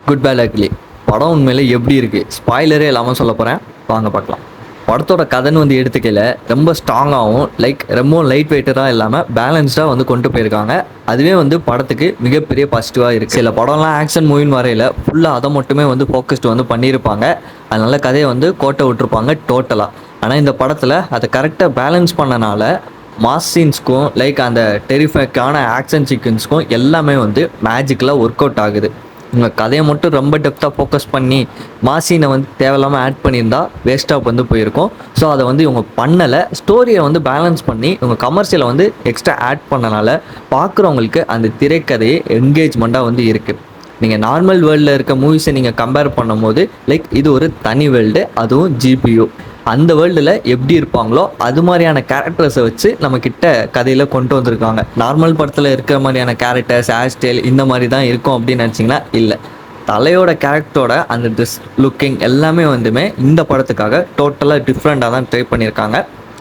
Good bad ugly படம் உண்மையிலே எப்படி இருக்குது ஸ்பாய்லரே இல்லாமல் சொல்ல போகிறேன். வாங்க பார்க்கலாம். படத்தோட கதைன்னு வந்து எடுத்துக்கல ரொம்ப ஸ்ட்ராங்காகவும் ரொம்ப லைட் வெயிட்டடாக இல்லாமல் பேலன்ஸ்டாக வந்து கொண்டு போயிருக்காங்க. அதுவே வந்து படத்துக்கு மிகப்பெரிய பாசிட்டிவாக இருக்குது. சில படம்லாம் ஆக்ஷன் மூவின்னு வரையில் ஃபுல்லாக அதை மட்டுமே வந்து ஃபோக்கஸ்டு வந்து பண்ணியிருப்பாங்க. அதனால கதையை வந்து கோட்டை விட்டுருப்பாங்க டோட்டலாக. ஆனால் இந்த படத்தில் அதை கரெக்டாக பேலன்ஸ் பண்ணனால மாஸ் சீன்ஸ்க்கும் அந்த டெரிஃபேக்கான ஆக்ஷன் சீக்வன்ஸ்க்கும் எல்லாமே வந்து மேஜிக்கலாக ஒர்க் அவுட் ஆகுது. உங்கள் கதையை மட்டும் ரொம்ப டெப்த்தாக ஃபோக்கஸ் பண்ணி மாசினை வந்து தேவையில்லாமல் ஆட் பண்ணியிருந்தா வேஸ்ட்டாக வந்து போயிருக்கும். ஸோ அதை வந்து இவங்க பண்ணலை. ஸ்டோரியை வந்து பேலன்ஸ் பண்ணி இவங்க கமர்ஷியலை வந்து எக்ஸ்ட்ரா ஆட் பண்ணனால பார்க்குறவங்களுக்கு அந்த திரைக்கதையை என்கேஜ்மெண்ட்டாக வந்து இருக்குது. நீங்கள் நார்மல் வேர்ல்டில் இருக்க மூவிஸை நீங்கள் கம்பேர் பண்ணும்போது இது ஒரு தனி வேர்ல்டு, அதுவும் ஜிபியு. அந்த வேர்ல்டில் எப்படி இருப்பாங்களோ அது மாதிரியான கேரக்டர்ஸை வச்சு நம்மக்கிட்ட கதையில் கொண்டு வந்திருக்காங்க. நார்மல் படத்தில் இருக்கிற மாதிரியான கேரக்டர்ஸ் ஹேர் ஸ்டைல் இந்த மாதிரி தான் இருக்கும் அப்படின்னு நினச்சிங்கன்னா இல்லை. தலையோட கேரக்டரோட அந்த ட்ரெஸ் லுக்கிங் எல்லாமே வந்துமே இந்த படத்துக்காக டோட்டலாக டிஃப்ரெண்ட்டாக தான் ட்ரை பண்ணியிருக்காங்க.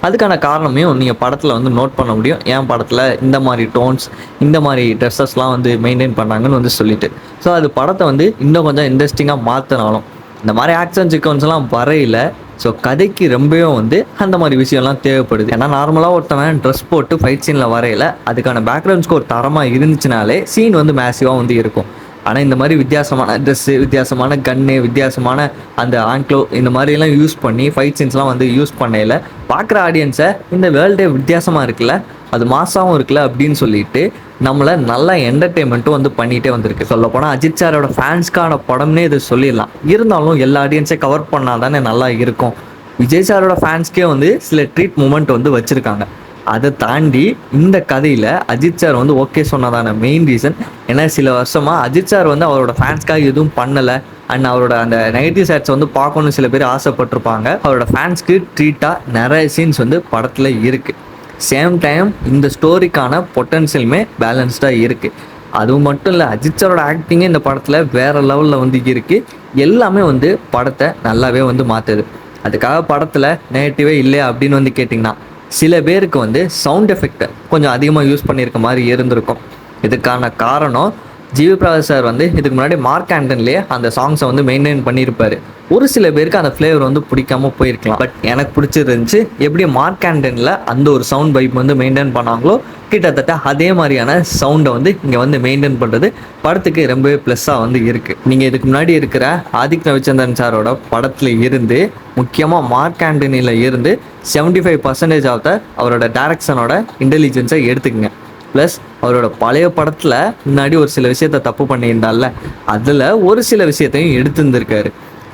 அதுக்கான காரணமையும் நீங்கள் படத்தில் வந்து நோட் பண்ண முடியும். ஏன் படத்தில் இந்த மாதிரி டோன்ஸ் இந்த மாதிரி ட்ரெஸ்ஸஸ்லாம் வந்து மெயின்டைன் பண்ணாங்கன்னு வந்து சொல்லிட்டு. ஸோ அது படத்தை வந்து இன்னும் கொஞ்சம் இன்ட்ரெஸ்டிங்காக மாற்றினாலும் இந்த மாதிரி ஆக்ஷன் சீக்வன்ஸ்லாம் வரையில் ஸோ கதைக்கு ரொம்பவும் வந்து அந்த மாதிரி விஷயம்லாம் தேவைப்படுது. ஏன்னா நார்மலாக ஒருத்தவன் ட்ரெஸ் போட்டு ஃபைட் சீனில் வரையில் அதுக்கான பேக்ரவுண்ட் ஸ்கோர் தரமாக இருந்துச்சுனாலே சீன் வந்து மேசிவாக வந்து இருக்கும். ஆனால் இந்த மாதிரி வித்தியாசமான ட்ரெஸ்ஸு, வித்தியாசமான கன்னு, வித்தியாசமான அந்த ஆங்க்லோ இந்த மாதிரிலாம் யூஸ் பண்ணி ஃபைட் சீன்ஸ்லாம் வந்து யூஸ் பண்ணையில் பார்க்குற ஆடியன்ஸை இந்த வேர்ல்டே வித்தியாசமாக இருக்குல்ல, அது மாசாகவும் இருக்குல்ல அப்படின்னு சொல்லிட்டு நம்மளை நல்லா என்டர்டெயின்மெண்ட்டும் வந்து பண்ணிகிட்டே வந்திருக்கு. சொல்லப்போனால் அஜித் சாரோட ஃபேன்ஸ்க்கான படம்னே இது சொல்லிடலாம். இருந்தாலும் எல்லா ஆடியன்ஸை கவர் பண்ணால் தானே நல்லா இருக்கும். விஜய் சாரோட ஃபேன்ஸ்க்கே வந்து சில ட்ரீட் மூமெண்ட் வந்து வச்சுருக்காங்க. அதை தாண்டி இந்த கதையில் அஜித் சார் வந்து ஓகே சொன்னதான மெயின் ரீசன் ஏன்னா சில வருஷமாக அஜித் சார் வந்து அவரோட ஃபேன்ஸ்க்காக எதுவும் பண்ணலை. அண்ட் அவரோட அந்த நெகட்டிவ் சைட்ஸ் வந்து பார்க்கணுன்னு சில பேர் ஆசைப்பட்டிருப்பாங்க. அவரோட ஃபேன்ஸ்க்கு ட்ரீட்டாக நிறைய சீன்ஸ் வந்து படத்தில் இருக்குது. சேம் டைம் இந்த ஸ்டோரிக்கான பொட்டன்ஷியலுமே பேலன்ஸ்டாக இருக்குது. அதுவும் மட்டும் இல்லை, அஜித் சாரோட ஆக்டிங்கே இந்த படத்தில் வேறு லெவலில் வந்து இருக்குது. எல்லாமே வந்து படத்தை நல்லாவே வந்து மாற்றுது. அதுக்காக படத்தில் நெகட்டிவே இல்லையா அப்படின்னு வந்து கேட்டிங்கன்னா சில பேருக்கு வந்து சவுண்ட் எஃபெக்டை கொஞ்சம் அதிகமாக யூஸ் பண்ணியிருக்க மாதிரி இருந்திருக்கும். இதுக்கான காரணம் ஜிவி பிரகாஷ் சார் வந்து இதுக்கு முன்னாடி மார்க் ஆண்டன்லேயே அந்த சாங்ஸை வந்து மெயின்டைன் பண்ணியிருப்பார். ஒரு சில பேருக்கு அந்த ஃப்ளேவர் வந்து பிடிக்காம போயிருக்கலாம். பட் எனக்கு பிடிச்சிருந்துச்சு. எப்படி மார்க் ஆண்டனில் அந்த ஒரு சவுண்ட் வைப் வந்து மெயின்டைன் பண்ணாங்களோ கிட்டத்தட்ட அதே மாதிரியான சவுண்டை வந்து இங்கே வந்து மெயின்டைன் பண்ணுறது படத்துக்கு ரொம்பவே ப்ளஸ்ஸாக வந்து இருக்குது. நீங்கள் இதுக்கு முன்னாடி இருக்கிற ஆதிக் ரவிச்சந்திரன் சாரோட படத்தில் இருந்து முக்கியமாக மார்க் ஆண்டனியில் இருந்து 75% ஆஃப் அவரோட டைரக்ஷனோட இன்டெலிஜென்ஸை எடுத்துக்கங்க. ப்ளஸ் அவரோட பழைய படத்தில் முன்னாடி ஒரு சில விஷயத்த தப்பு பண்ணியிருந்தால அதில் ஒரு சில விஷயத்தையும் எடுத்துருந்துருக்காரு.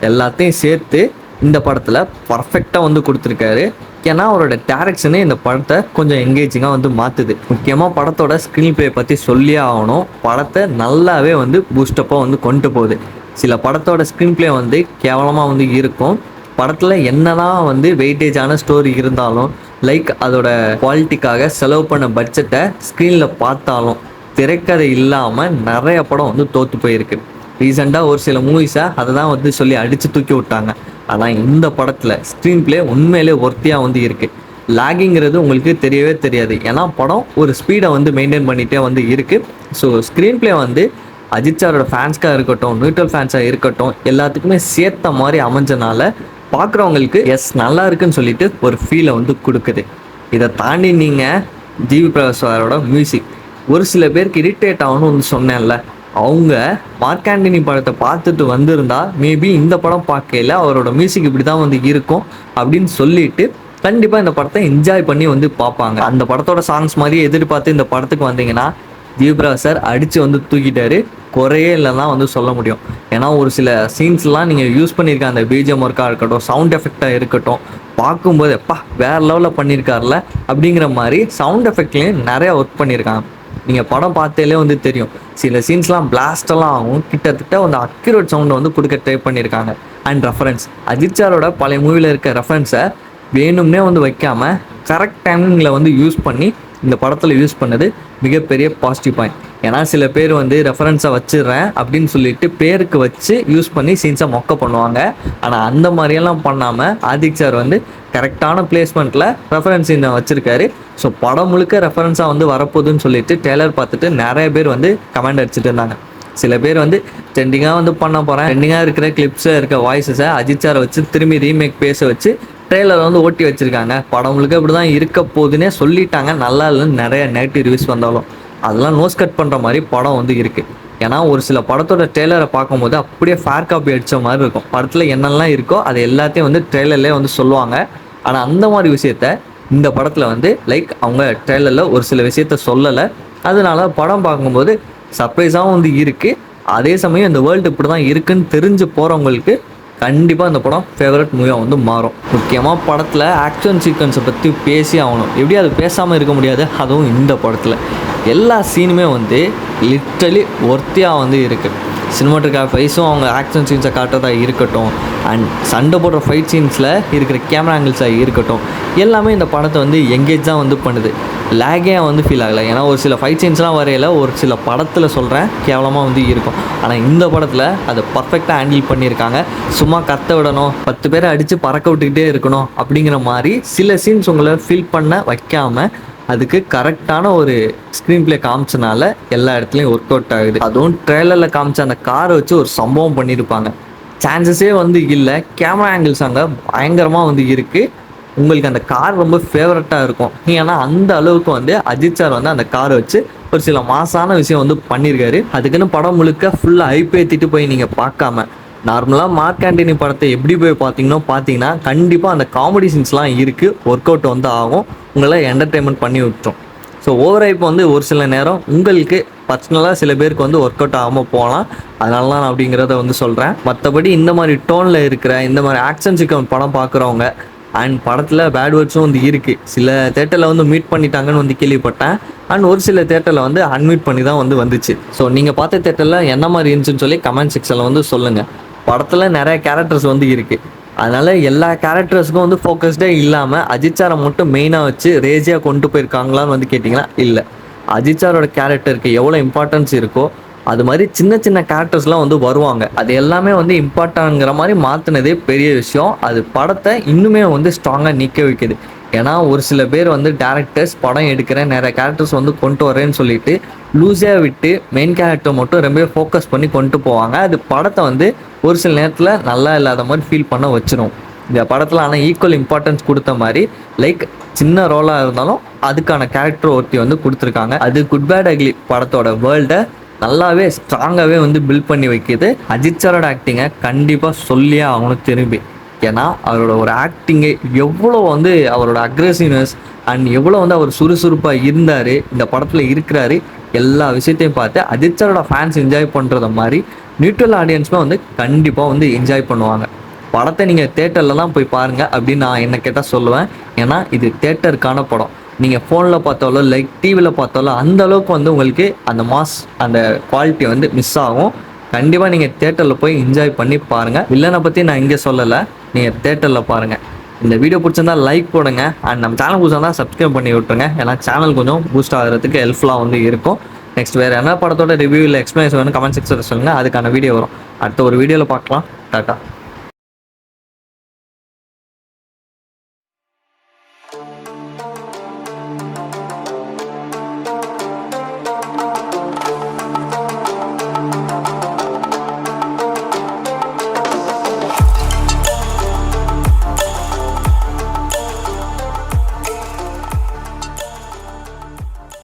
எல்லாத்தையும் சேர்த்து இந்த படத்தில் பர்ஃபெக்டாக வந்து கொடுத்துருக்காரு. ஏன்னா அவரோட டைரக்ஷனே இந்த படத்தை கொஞ்சம் என்கேஜிங்காக வந்து மாற்றுது. முக்கியமாக படத்தோட ஸ்க்ரீன் ப்ளே பற்றி சொல்லியே ஆகணும். படத்தை நல்லாவே வந்து பூஸ்டப்பாக வந்து கொண்டு போகுது. சில படத்தோட ஸ்க்ரீன் ப்ளே வந்து கேவலமாக வந்து இருக்கும். படத்தில் என்னதான் வந்து வெயிட்டேஜான ஸ்டோரி இருந்தாலும் அதோட குவாலிட்டிக்காக செலவு பண்ண பட்ஜெட்டை ஸ்க்ரீனில் பார்த்தாலும் திரைக்கதை இல்லாமல் நிறைய படம் வந்து தோற்று போயிருக்கு. ரீசெண்டாக ஒரு சில மூவிஸை அதை தான் வந்து சொல்லி அடித்து தூக்கி விட்டாங்க. ஆனால் இந்த படத்தில் ஸ்க்ரீன் ப்ளே உண்மையிலே ஒர்த்தியாக வந்து இருக்குது. லாகிங்கிறது உங்களுக்கு தெரியவே தெரியாது. ஏன்னா படம் ஒரு ஸ்பீடை வந்து மெயின்டைன் பண்ணிகிட்டே வந்து இருக்குது. ஸோ ஸ்க்ரீன் ப்ளே வந்து அஜித் சாரோட ஃபேன்ஸ்க்காக இருக்கட்டும், நியூட்ரல் ஃபேன்ஸாக இருக்கட்டும், எல்லாத்துக்குமே சேர்த்த மாதிரி அமைஞ்சனால பார்க்குறவங்களுக்கு நல்லா இருக்குன்னு சொல்லிட்டு ஒரு ஃபீலை வந்து கொடுக்குது. இதை தாண்டி நீங்கள் ஜிவி பிரகாஷ் சாரோட மியூசிக் ஒரு சில பேருக்கு இரிட்டேட் ஆகணும்னு வந்து சொன்னேன்ல, அவங்க மார்க் ஆண்டனி படத்தை பார்த்துட்டு வந்திருந்தா மேபி இந்த படம் பார்க்கல அவரோட மியூசிக் இப்படி தான் வந்து இருக்கும் அப்படின்னு சொல்லிட்டு கண்டிப்பாக இந்த படத்தை என்ஜாய் பண்ணி வந்து பார்ப்பாங்க. அந்த படத்தோட சாங்ஸ் மாதிரியே எதிர்பார்த்து இந்த படத்துக்கு வந்தீங்கன்னா ஜிவி பிரகாஷ் சார் அடித்து வந்து தூக்கிட்டாரு. குறையே இல்லைன்னா வந்து சொல்ல முடியும். ஏன்னா ஒரு சில சீன்ஸ்லாம் நீங்கள் யூஸ் பண்ணியிருக்க அந்த பிஜிஎம் ஒர்க்காக இருக்கட்டும், சவுண்ட் எஃபெக்டாக இருக்கட்டும், பார்க்கும்போது எப்பா வேறு லெவலில் பண்ணியிருக்காருல அப்படிங்கிற மாதிரி சவுண்ட் எஃபெக்ட்லேயும் நிறையா ஒர்க் பண்ணியிருக்காங்க. நீங்கள் படம் பார்த்தாலே வந்து தெரியும். சில சீன்ஸ்லாம் பிளாஸ்டெல்லாம் ஆகும். கிட்டத்தட்ட அந்த அக்யூரேட் சவுண்டை வந்து கொடுக்க ட்ரை பண்ணியிருக்காங்க. அண்ட் ரெஃபரன்ஸ் அஜித் சாரோட பழைய மூவியில் இருக்க ரெஃபரன்ஸை வேணும்னே வந்து வைக்காமல் கரெக்ட் டைமிங்கில் வந்து யூஸ் பண்ணி இந்த படத்தில் யூஸ் பண்ணது மிகப்பெரிய பாசிட்டிவ் பாயிண்ட். ஏன்னா சில பேர் வந்து ரெஃபரன்ஸை வச்சிடுறேன் அப்படின்னு சொல்லிட்டு பேருக்கு வச்சு யூஸ் பண்ணி சீன்ஸை மொக்க பண்ணுவாங்க. ஆனால் அந்த மாதிரியெல்லாம் பண்ணாமல் ஆதிக் சார் வந்து கரெக்டான பிளேஸ்மெண்ட்டில் ரெஃபரன்ஸ் சீனை வச்சுருக்காரு. ஸோ படம் முழுக்க ரெஃபரன்ஸாக வந்து வரப்போகுதுன்னு சொல்லிட்டு டேலர் பார்த்துட்டு நிறைய பேர் வந்து கமெண்ட் அடிச்சுட்டு இருந்தாங்க. சில பேர் வந்து ட்ரெண்டிங்காக வந்து பண்ண போகிறேன், ட்ரெண்டிங்காக இருக்கிற கிளிப்ஸை இருக்க வாய்ஸஸை அஜித் சாரை வச்சு திரும்பி ரீமேக் பேச வச்சு ட்ரெய்லரை வந்து ஓட்டி வச்சுருக்காங்க. படம் முழுக்க இப்படி தான் இருக்க போதுன்னே சொல்லிட்டாங்க. நல்லா இல்லைன்னு நிறைய நெகட்டிவ் ரிவ்யூஸ் வந்தாலும் அதெல்லாம் நோஸ் கட் பண்ணுற மாதிரி படம் வந்து இருக்குது. ஏன்னா ஒரு சில படத்தோட ட்ரெய்லரை பார்க்கும்போது அப்படியே ஃபேர் காப்பி அடித்த மாதிரி இருக்கும். படத்தில் என்னெல்லாம் இருக்கோ அது எல்லாத்தையும் வந்து ட்ரெய்லர்லேயே வந்து சொல்லுவாங்க. ஆனால் அந்த மாதிரி விஷயத்த இந்த படத்தில் வந்து அவங்க ட்ரெய்லரில் ஒரு சில விஷயத்த சொல்லலை. அதனால படம் பார்க்கும்போது சர்ப்ரைஸாகவும் வந்து இருக்குது. அதே சமயம் இந்த வேர்ல்டு இப்படி தான் இருக்குன்னு தெரிஞ்சு போகிறவங்களுக்கு கண்டிப்பாக இந்த படம் ஃபேவரட் மூவியாக வந்து மாறும். முக்கியமாக படத்தில் ஆக்ஷன் சீக்வன்ஸை பற்றி பேசி ஆகணும். எப்படி அது பேசாமல் இருக்க முடியாது. அதுவும் இந்த படத்தில் எல்லா சீனுமே வந்து லிட்ரலி ஒர்த்தியாக வந்து இருக்குது. சினிமாட்டோகிராஃபைஸும் அவங்க ஆக்ஷன் சீன்ஸை காட்டுறதா இருக்கட்டும், அண்ட் சண்டை போடுற ஃபைட் சீன்ஸில் இருக்கிற கேமரா ஆங்கிள்ஸாக இருக்கட்டும், எல்லாமே இந்த படத்தை வந்து எங்கேஜ் தான் வந்து பண்ணுது. லேகே வந்து ஃபீல் ஆகலை. ஏன்னா ஒரு சில ஃபைட் சீன்ஸ்லாம் வரையில ஒரு சில படத்தில் சொல்கிறேன் கேவலமாக வந்து இருக்கும். ஆனால் இந்த படத்தில் அதை பர்ஃபெக்டாக ஹேண்டில் பண்ணியிருக்காங்க. சும்மா கத்த விடணும், 10 பேரை அடித்து பறக்க விட்டுக்கிட்டே இருக்கணும் அப்படிங்கிற மாதிரி சில சீன்ஸ் உங்களை ஃபீல் பண்ண வைக்காமல் அதுக்கு கரெக்டான ஒரு ஸ்க்ரீன் பிளே காமிச்சனால எல்லா இடத்துலையும் ஒர்க் அவுட் ஆகுது. அதுவும் ட்ரெய்லரில் காமிச்ச அந்த காரை வச்சு ஒரு சம்பவம் பண்ணியிருப்பாங்க. சான்சஸே வந்து இல்லை. கேமரா ஆங்கிள்ஸ் அங்கே பயங்கரமாக வந்து இருக்குது. உங்களுக்கு அந்த கார் ரொம்ப ஃபேவரட்டாக இருக்கும். ஏன்னா அந்த அளவுக்கு வந்து அஜித் சார் வந்து அந்த காரை வச்சு ஒரு சில மாசான விஷயம் வந்து பண்ணியிருக்காரு. அதுக்குன்னு படம் முழுக்க ஃபுல்லாக ஹைப் ஏற்றிட்டு போய் நீங்கள் பார்க்காம நார்மலாக மார்க் ஆண்டனி படத்தை எப்படி போய் பார்த்தீங்கன்னா கண்டிப்பாக அந்த காமெடி சீன்ஸ்லாம் இருக்குது. ஒர்க் அவுட் வந்து ஆகும், உங்களை என்டர்டெயின்மெண்ட் பண்ணி விட்டுரும். ஸோ ஓவர் ஹைப் வந்து ஒரு சில நேரம் உங்களுக்கு பர்சனலாக சில பேருக்கு வந்து ஒர்க் அவுட் ஆகாமல் போகலாம். அதனால தான் நான் அப்படிங்கிறத வந்து சொல்கிறேன். மற்றபடி இந்த மாதிரி டோனில் இருக்கிற இந்த மாதிரி ஆக்ஷன் சீக்வன்ஸ் படம் பார்க்குறவங்க அண்ட் படத்தில் பேட் வேர்ட்ஸும் வந்து இருக்குது. சில தேட்டரில் வந்து மீட் பண்ணிட்டாங்கன்னு வந்து கேள்விப்பட்டேன். அண்ட் ஒரு சில தேட்டரில் வந்து அன்மீட் பண்ணி தான் வந்து வந்துச்சு. ஸோ நீங்கள் பார்த்த தேட்டரில் என்ன மாதிரி இருந்துச்சுன்னு சொல்லி கமெண்ட் செக்ஷனில் வந்து சொல்லுங்கள். படத்தில் நிறைய கேரக்டர்ஸ் வந்து இருக்குது. அதனால் எல்லா கேரக்டர்ஸுக்கும் வந்து ஃபோக்கஸ்டே இல்லாமல் அஜித் சாரை மட்டும் மெயினாக வச்சு ரேஜியாக கொண்டு போயிருக்காங்களான்னு வந்து கேட்டிங்கன்னா இல்லை. அஜித் சாரோட கேரக்டருக்கு எவ்வளோ இம்பார்ட்டன்ஸ் இருக்கோ அது மாதிரி சின்ன சின்ன கேரக்டர்ஸ்லாம் வந்து வருவாங்க. அது எல்லாமே வந்து இம்பார்ட்டன்ங்கிற மாதிரி மாற்றினதே பெரிய விஷயம். அது படத்தை இன்னுமே வந்து ஸ்ட்ராங்காக நிற்க வைக்குது. ஏன்னா ஒரு சில பேர் வந்து டேரக்டர்ஸ் படம் எடுக்கிறேன் நிறைய கேரக்டர்ஸ் வந்து கொண்டு வரேன்னு சொல்லிட்டு லூஸாக விட்டு மெயின் கேரக்டர் மட்டும் ரொம்ப ஃபோக்கஸ் பண்ணி கொண்டு போவாங்க. அது படத்தை வந்து ஒரு சில நேரத்தில் நல்லா இல்லாத மாதிரி ஃபீல் பண்ண வச்சிரும். இந்த படத்தில் ஆனால் ஈக்குவல் இம்பார்ட்டன்ஸ் கொடுத்த மாதிரி சின்ன ரோலாக இருந்தாலும் அதுக்கான கேரக்டர் ஒருத்தி வந்து கொடுத்துருக்காங்க. அது குட் பேட் அக்லி படத்தோட வேர்ல்டை நல்லாவே ஸ்ட்ராங்காகவே வந்து பில்ட் பண்ணி வைக்கிது. அஜித் சாரோட ஆக்டிங்கை கண்டிப்பாக சொல்லியே அவனுக்கு திரும்பி. ஏன்னா அவரோட ஒரு ஆக்டிங்கு எவ்வளோ வந்து அவரோட அக்ரெசிவ்னஸ் அண்ட் எவ்வளோ வந்து அவர் சுறுசுறுப்பாக இருந்தார், இந்த படத்தில் இருக்கிறாரு, எல்லா விஷயத்தையும் பார்த்து அஜித் சாரோட ஃபேன்ஸ் என்ஜாய் பண்ணுறத மாதிரி நியூட்ரல் ஆடியன்ஸுமே வந்து கண்டிப்பாக வந்து என்ஜாய் பண்ணுவாங்க. படத்தை நீங்கள் தேட்டர்லலாம் போய் பாருங்கள் அப்படின்னு நான் என்ன கேட்டால் சொல்லுவேன். ஏன்னா இது தேட்டருக்கான படம். நீங்கள் ஃபோனில் பார்த்தாலோ டிவியில் பார்த்தாலோ அந்த அளவுக்கு வந்து உங்களுக்கு அந்த மாஸ் அந்த குவாலிட்டி வந்து மிஸ் ஆகும். கண்டிப்பாக நீங்கள் தேட்டரில் போய் என்ஜாய் பண்ணி பாருங்கள். வில்லனை பற்றி நான் இங்கே சொல்லலை, நீங்கள் தேட்டரில் பாருங்கள். இந்த வீடியோ பிடிச்சிருந்தா லைக் போடுங்க அண்ட் நம்ம சேனல் பிடிச்சிருந்தா சப்ஸ்கிரைப் பண்ணி விட்டுருங்க. ஏன்னா சேனல் கொஞ்சம் பூஸ்ட் ஆகிறதுக்கு ஹெல்ப்ஃபுல்லாக வந்து இருக்கும். நெக்ஸ்ட் வேறு என்ன படத்தோட ரிவ்யூ இல்லை எக்ஸ்ப்ளனேஷன் வேணும் கமெண்ட் செக்ஷனில் சொல்லுங்கள். அதுக்கான வீடியோ வரும். அடுத்த ஒரு வீடியோவில் பார்க்கலாம். டாட்டா.